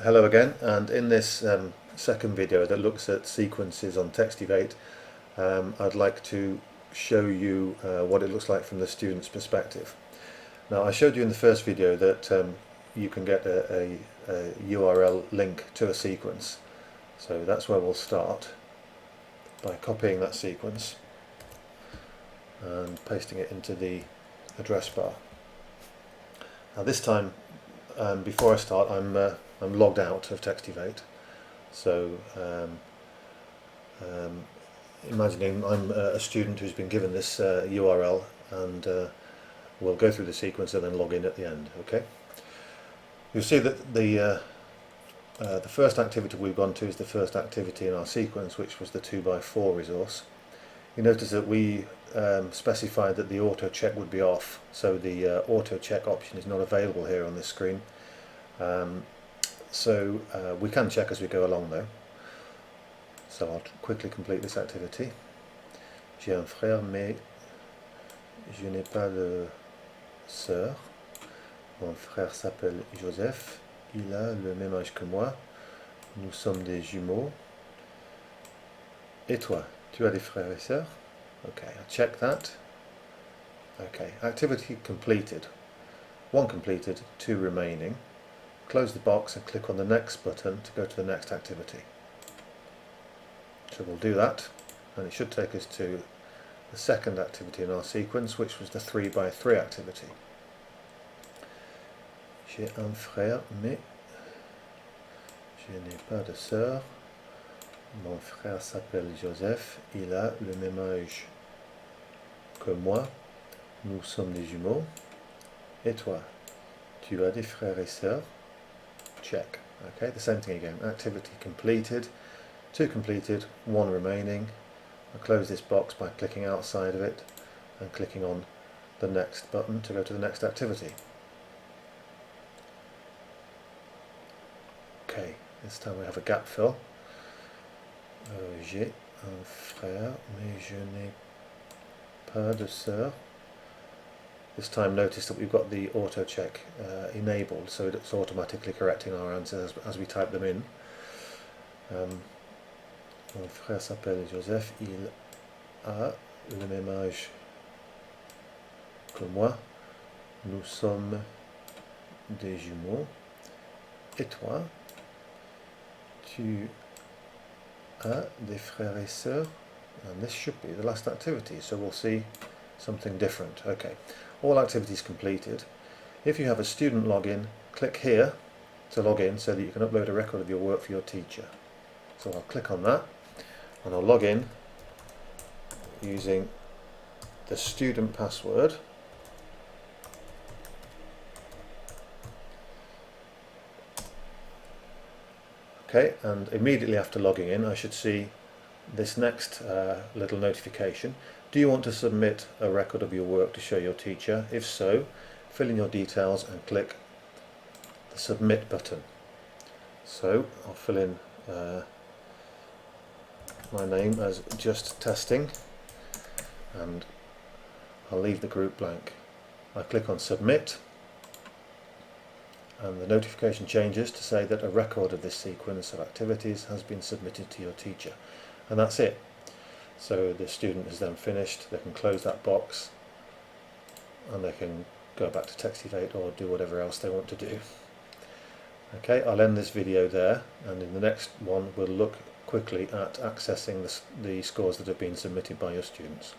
Hello again, and in this second video that looks at sequences on textivate, I'd like to show you what it looks like from the student's perspective. Now, I showed you in the first video that you can get a URL link to a sequence, so that's where we'll start by copying that sequence and pasting it into the address bar. Now this time, before I start, I'm logged out of textivate, so imagining I'm a student who's been given this URL, and we'll go through the sequence and then log in at the end. Okay, you'll see that the first activity we've gone to is the first activity in our sequence, which was the 2x4 resource. You notice that we specified that the auto check would be off, so the auto check option is not available here on this screen. So we can check as we go along though. So I'll quickly complete this activity. J'ai un frère mais je n'ai pas de sœur. Mon frère s'appelle Joseph. Il a le même âge que moi. Nous sommes des jumeaux. Et toi, tu as des frères et sœurs? Okay, I'll check that. Okay, activity completed. 1 completed, 2 remaining. Close the box and click on the next button to go to the next activity. So we'll do that, and it should take us to the second activity in our sequence, which was the 3x3 activity. J'ai un frère mais je n'ai pas de sœur. Mon frère s'appelle Joseph, il a le même âge que moi. Nous sommes des jumeaux. Et toi, tu as des frères et sœurs? Check. Okay, the same thing again. Activity completed, 2 completed, 1 remaining. I'll close this box by clicking outside of it and clicking on the next button to go to the next activity. Okay, this time we have a gap fill. J'ai un frère mais je n'ai pas de sœur. This time notice that we've got the auto check enabled, so it's automatically correcting our answers as we type them in. Mon frère s'appelle Joseph, il a le même âge que moi. Nous sommes des jumeaux. Et toi, tu as des frères et sœurs? And this should be the last activity, so we'll see something different. Okay, all activities completed. If you have a student login, click here to log in so that you can upload a record of your work for your teacher. So I'll click on that and I'll log in using the student password. Okay, and immediately after logging in I should see this next little notification. Do you want to submit a record of your work to show your teacher? If so, fill in your details and click the submit button. So I'll fill in my name as just testing, and I'll leave the group blank. I click on submit, and the notification changes to say that a record of this sequence of activities has been submitted to your teacher, and that's it. So the student is then finished. They can close that box and they can go back to textivate or do whatever else they want to do. Okay, I'll end this video there, and in the next one we'll look quickly at accessing the scores that have been submitted by your students.